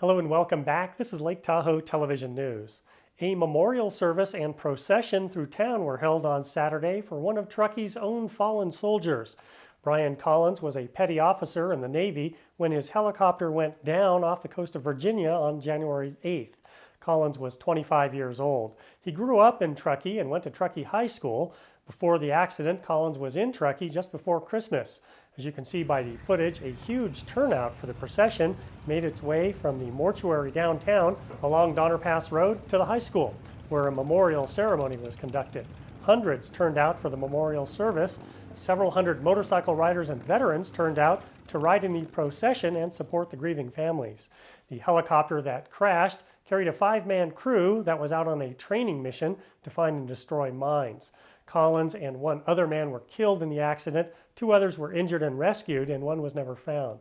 Hello and welcome back. This is Lake Tahoe Television News. A memorial service and procession through town were held on Saturday for one of Truckee's own fallen soldiers. Brian Collins was a petty officer in the Navy when his helicopter went down off the coast of Virginia on January 8th. Collins was 25 years old. He grew up in Truckee and went to Truckee High School. Before the accident, Collins was in Truckee just before Christmas. As you can see by the footage, a huge turnout for the procession made its way from the mortuary downtown along Donner Pass Road to the high school, where a memorial ceremony was conducted. Hundreds turned out for the memorial service. Several hundred motorcycle riders and veterans turned out to ride in the procession and support the grieving families. The helicopter that crashed carried a 5-man crew that was out on a training mission to find and destroy mines. Collins and one other man were killed in the accident. 2 others were injured and rescued, and one was never found.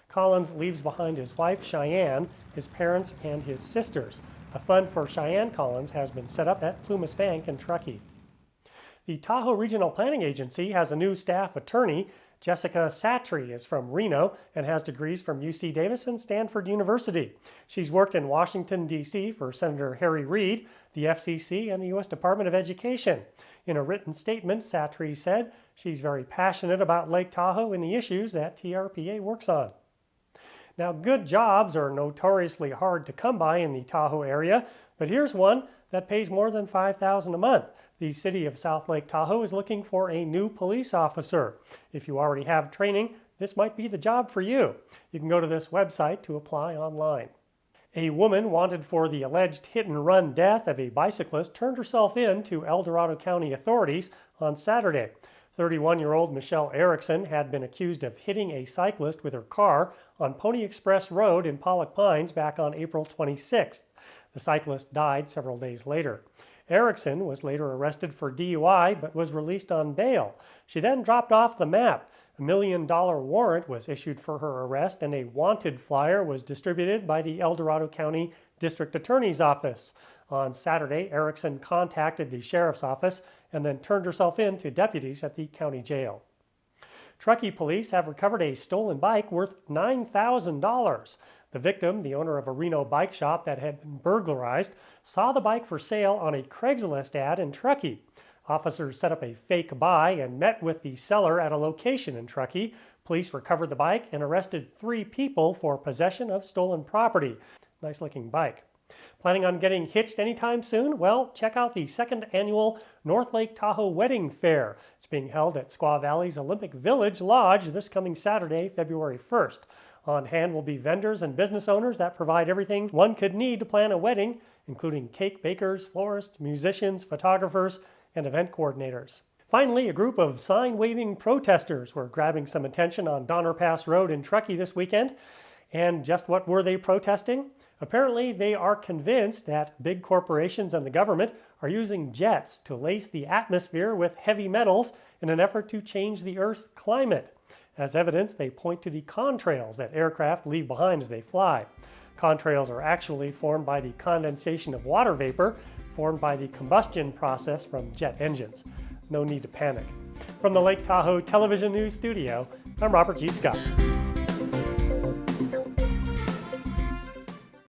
Collins leaves behind his wife, Cheyenne, his parents, and his sisters. A fund for Cheyenne Collins has been set up at Plumas Bank in Truckee. The Tahoe Regional Planning Agency has a new staff attorney. Jessica Satry is from Reno and has degrees from UC Davis and Stanford University. She's worked in Washington, D.C. for Senator Harry Reid, the FCC, and the U.S. Department of Education. In a written statement, Satry said she's very passionate about Lake Tahoe and the issues that TRPA works on. Now, good jobs are notoriously hard to come by in the Tahoe area, but here's one that pays more than $5,000 a month. The city of South Lake Tahoe is looking for a new police officer. If you already have training, this might be the job for you. You can go to this website to apply online. A woman wanted for the alleged hit-and-run death of a bicyclist turned herself in to El Dorado County authorities on Saturday. 31-year-old Michelle Erickson had been accused of hitting a cyclist with her car on Pony Express Road in Pollock Pines back on April 26th. The cyclist died several days later. Erickson was later arrested for DUI but was released on bail. She then dropped off the map. A $1 million warrant was issued for her arrest, and a wanted flyer was distributed by the El Dorado County District Attorney's Office. On Saturday, Erickson contacted the sheriff's office and then turned herself in to deputies at the county jail. Truckee police have recovered a stolen bike worth $9,000. The victim, the owner of a Reno bike shop that had been burglarized, saw the bike for sale on a Craigslist ad in Truckee. Officers set up a fake buy and met with the seller at a location in Truckee. Police recovered the bike and arrested 3 people for possession of stolen property. Nice looking bike. Planning on getting hitched anytime soon? Well, check out the 2nd annual North Lake Tahoe Wedding Fair. It's being held at Squaw Valley's Olympic Village Lodge this coming Saturday, February 1st. On hand will be vendors and business owners that provide everything one could need to plan a wedding, including cake bakers, florists, musicians, photographers, and event coordinators. Finally, a group of sign-waving protesters were grabbing some attention on Donner Pass Road in Truckee this weekend. And just what were they protesting? Apparently, they are convinced that big corporations and the government are using jets to lace the atmosphere with heavy metals in an effort to change the Earth's climate. As evidence, they point to the contrails that aircraft leave behind as they fly. Contrails are actually formed by the condensation of water vapor formed by the combustion process from jet engines. No need to panic. From the Lake Tahoe Television News Studio, I'm Robert G. Scott.